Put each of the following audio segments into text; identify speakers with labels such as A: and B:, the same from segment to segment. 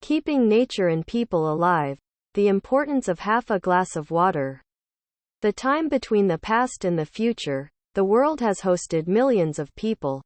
A: keeping nature and people alive, the importance of half a glass of water. The time between the past and the future, the world has hosted millions of people.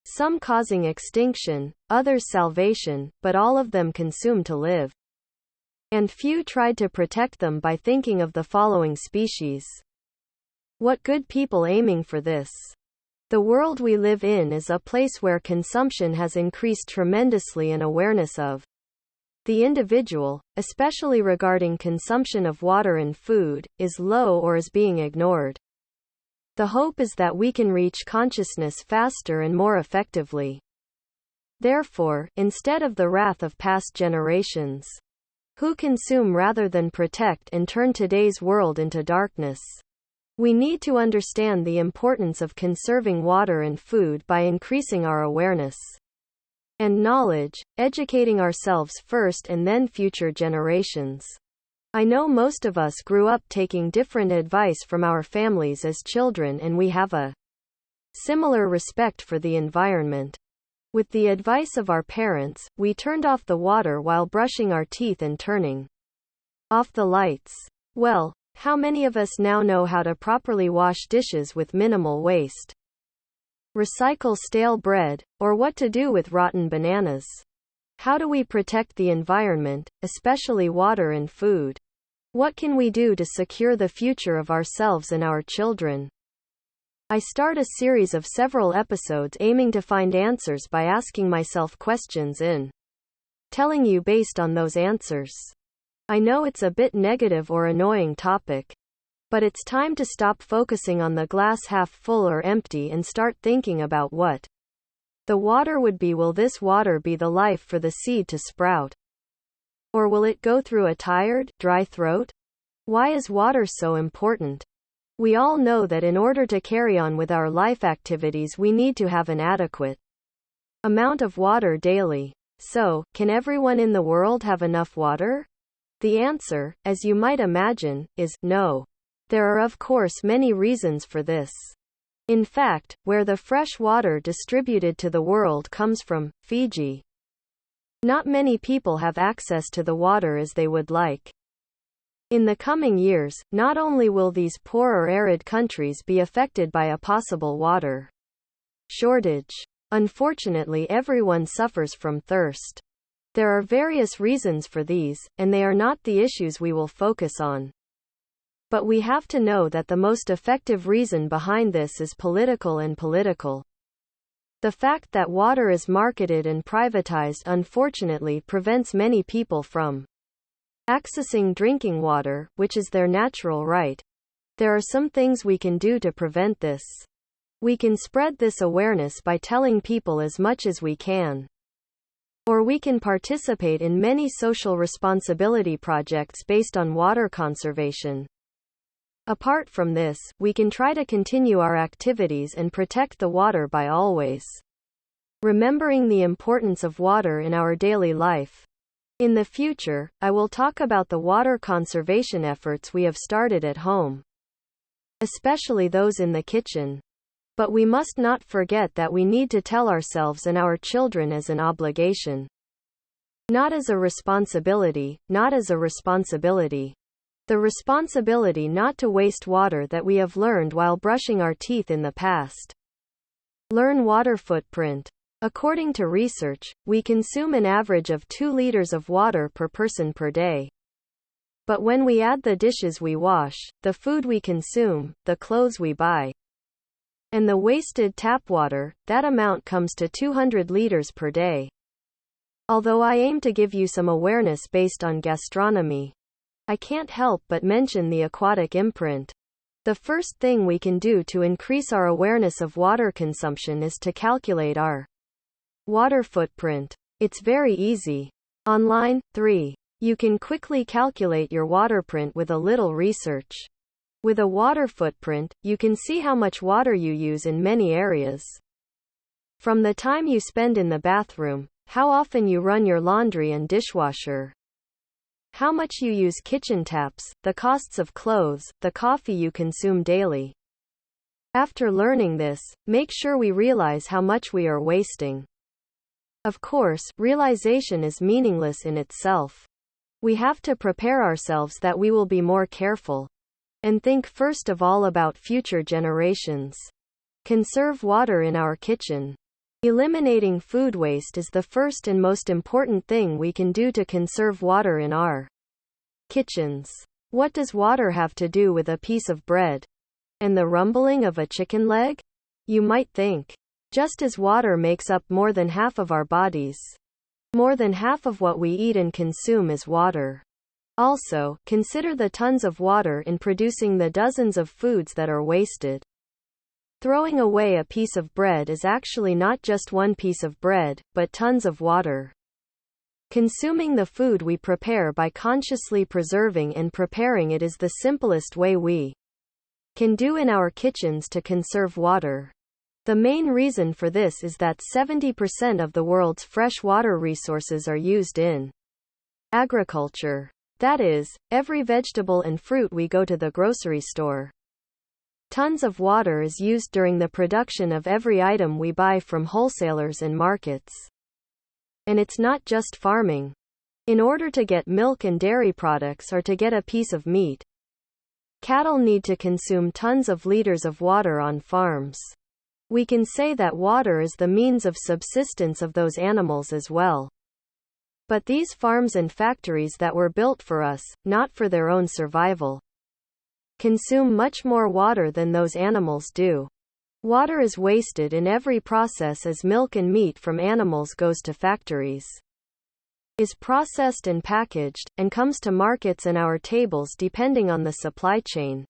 A: Some causing extinction, others salvation, but all of them consumed to live. And few tried to protect them by thinking of the following species. What good people aiming for this? The world we live in is a place where consumption has increased tremendously and awareness of the individual, especially regarding consumption of water and food, is low or is being ignored. The hope is that we can reach consciousness faster and more effectively. Therefore, instead of the wrath of past generations, who consume rather than protect and turn today's world into darkness, we need to understand the importance of conserving water and food by increasing our awareness and knowledge, educating ourselves first and then future generations. I know most of us grew up taking different advice from our families as children, and we have a similar respect for the environment. With the advice of our parents, we turned off the water while brushing our teeth and turning off the lights. Well, how many of us now know how to properly wash dishes with minimal waste? Recycle stale bread, or what to do with rotten bananas? How do we protect the environment, especially water and food? What can we do to secure the future of ourselves and our children? I start a series of several episodes aiming to find answers by asking myself questions and telling you based on those answers. I know it's a bit negative or annoying topic, but it's time to stop focusing on the glass half full or empty and start thinking about what the water would be. Will this water be the life for the seed to sprout? Or will it go through a tired, dry throat? Why is water so important? We all know that in order to carry on with our life activities we need to have an adequate amount of water daily. So, can everyone in the world have enough water? The answer, as you might imagine, is no. There are of course many reasons for this. In fact, where the fresh water distributed to the world comes from, Fiji, not many people have access to the water as they would like. In the coming years, not only will these poor or arid countries be affected by a possible water shortage. Unfortunately, everyone suffers from thirst. There are various reasons for these, and they are not the issues we will focus on. But we have to know that the most effective reason behind this is political and political. The fact that water is marketed and privatized unfortunately prevents many people from accessing drinking water, which is their natural right. There are some things we can do to prevent this. We can spread this awareness by telling people as much as we can. Or we can participate in many social responsibility projects based on water conservation. Apart from this, we can try to continue our activities and protect the water by always remembering the importance of water in our daily life. In the future, I will talk about the water conservation efforts we have started at home, especially those in the kitchen. But we must not forget that we need to tell ourselves and our children as an obligation. Not as a responsibility, not as a responsibility. The responsibility not to waste water that we have learned while brushing our teeth in the past. Learn water footprint. According to research, we consume an average of 2 liters of water per person per day. But when we add the dishes we wash, the food we consume, the clothes we buy, and the wasted tap water, that amount comes to 200 liters per day. Although I aim to give you some awareness based on gastronomy, I can't help but mention the aquatic imprint. The first thing we can do to increase our awareness of water consumption is to calculate our water footprint. It's very easy. Online, 3. You can quickly calculate your water print with a little research. With a water footprint, you can see how much water you use in many areas. From the time you spend in the bathroom, how often you run your laundry and dishwasher, how much you use kitchen taps, the costs of clothes, the coffee you consume daily. After learning this, make sure we realize how much we are wasting. Of course, realization is meaningless in itself. We have to prepare ourselves that we will be more careful. And think first of all about future generations. Conserve water in our kitchen. Eliminating food waste is the first and most important thing we can do to conserve water in our kitchens. What does water have to do with a piece of bread? And the rumbling of a chicken leg? You might think. Just as water makes up more than half of our bodies, more than half of what we eat and consume is water. Also, consider the tons of water in producing the dozens of foods that are wasted. Throwing away a piece of bread is actually not just one piece of bread, but tons of water. Consuming the food we prepare by consciously preserving and preparing it is the simplest way we can do in our kitchens to conserve water. The main reason for this is that 70% of the world's fresh water resources are used in agriculture. That is, every vegetable and fruit we go to the grocery store. Tons of water is used during the production of every item we buy from wholesalers and markets. And it's not just farming. In order to get milk and dairy products or to get a piece of meat, cattle need to consume tons of liters of water on farms. We can say that water is the means of subsistence of those animals as well. But these farms and factories that were built for us, not for their own survival, consume much more water than those animals do. Water is wasted in every process as milk and meat from animals goes to factories, is processed and packaged, and comes to markets and our tables depending on the supply chain.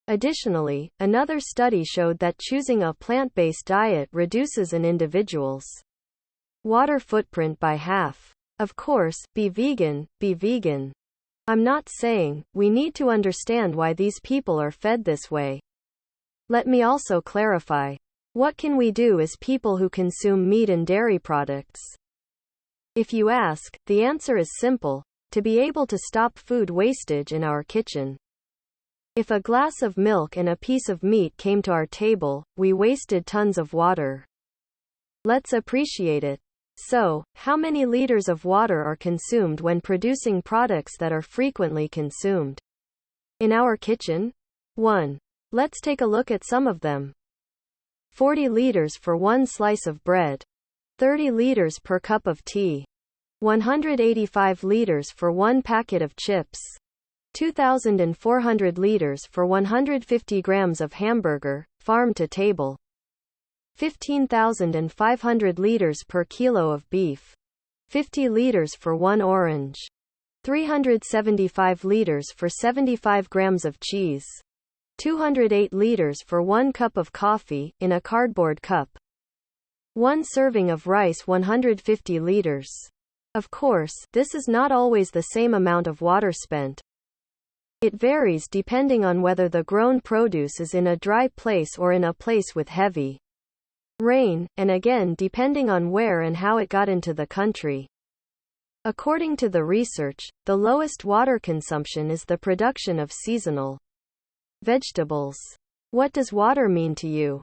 A: Additionally, another study showed that choosing a plant-based diet reduces an individual's water footprint by half. Of course, be vegan, be vegan. I'm not saying we need to understand why these people are fed this way. Let me also clarify. What can we do as people who consume meat and dairy products? If you ask, the answer is simple: to be able to stop food wastage in our kitchen. If a glass of milk and a piece of meat came to our table, we wasted tons of water. Let's appreciate it. So, how many liters of water are consumed when producing products that are frequently consumed in our kitchen? 1. Let's take a look at some of them. 40 liters for one slice of bread. 30 liters per cup of tea. 185 liters for one packet of chips. 2,400 liters for 150 grams of hamburger, farm to table. 15,500 liters per kilo of beef. 50 liters for one orange. 375 liters for 75 grams of cheese. 208 liters for 1 cup of coffee, in a cardboard cup. 1 serving of rice 150 liters. Of course, this is not always the same amount of water spent. It varies depending on whether the grown produce is in a dry place or in a place with heavy rain, and again depending on where and how it got into the country. According to the research, the lowest water consumption is the production of seasonal vegetables. What does water mean to you?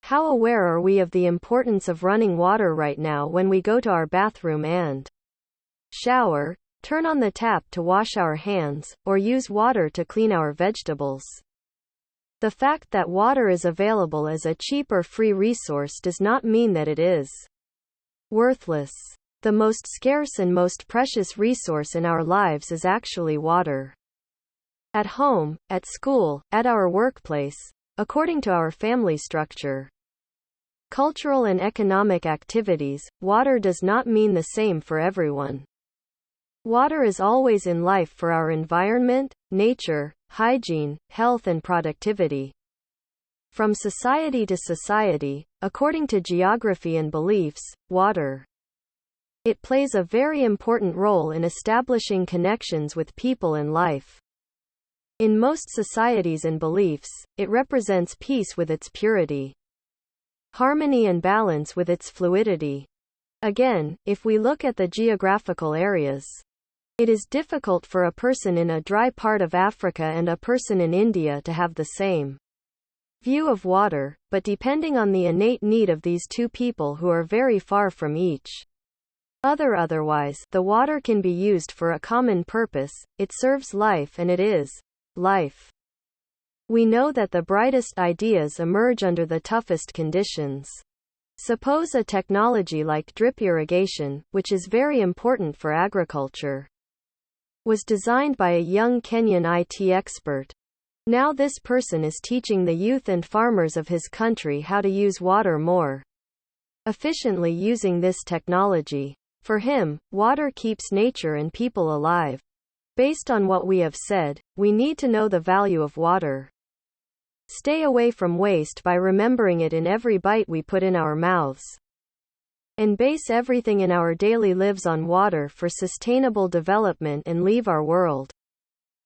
A: How aware are we of the importance of running water right now when we go to our bathroom and shower, turn on the tap to wash our hands, or use water to clean our vegetables? The fact that water is available as a cheap or free resource does not mean that it is worthless. The most scarce and most precious resource in our lives is actually water. At home, at school, at our workplace, according to our family structure, cultural and economic activities, water does not mean the same for everyone. Water is always in life for our environment, nature, hygiene, health and productivity. From society to society, according to geography and beliefs, water. It plays a very important role in establishing connections with people and life. In most societies and beliefs, it represents peace with its purity, harmony and balance with its fluidity. Again, if we look at the geographical areas, it is difficult for a person in a dry part of Africa and a person in India to have the same view of water, but depending on the innate need of these two people who are very far from each otherwise, the water can be used for a common purpose, it serves life and it is life. We know that the brightest ideas emerge under the toughest conditions. Suppose a technology like drip irrigation, which is very important for agriculture, was designed by a young Kenyan IT expert. Now this person is teaching the youth and farmers of his country how to use water more efficiently using this technology. For him, water keeps nature and people alive. Based on what we have said, we need to know the value of water. Stay away from waste by remembering it in every bite we put in our mouths. And base everything in our daily lives on water for sustainable development and leave our world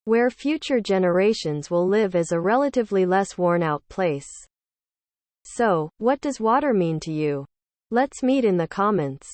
A: where future generations will live as a relatively less worn-out place. So, what does water mean to you? Let's meet in the comments.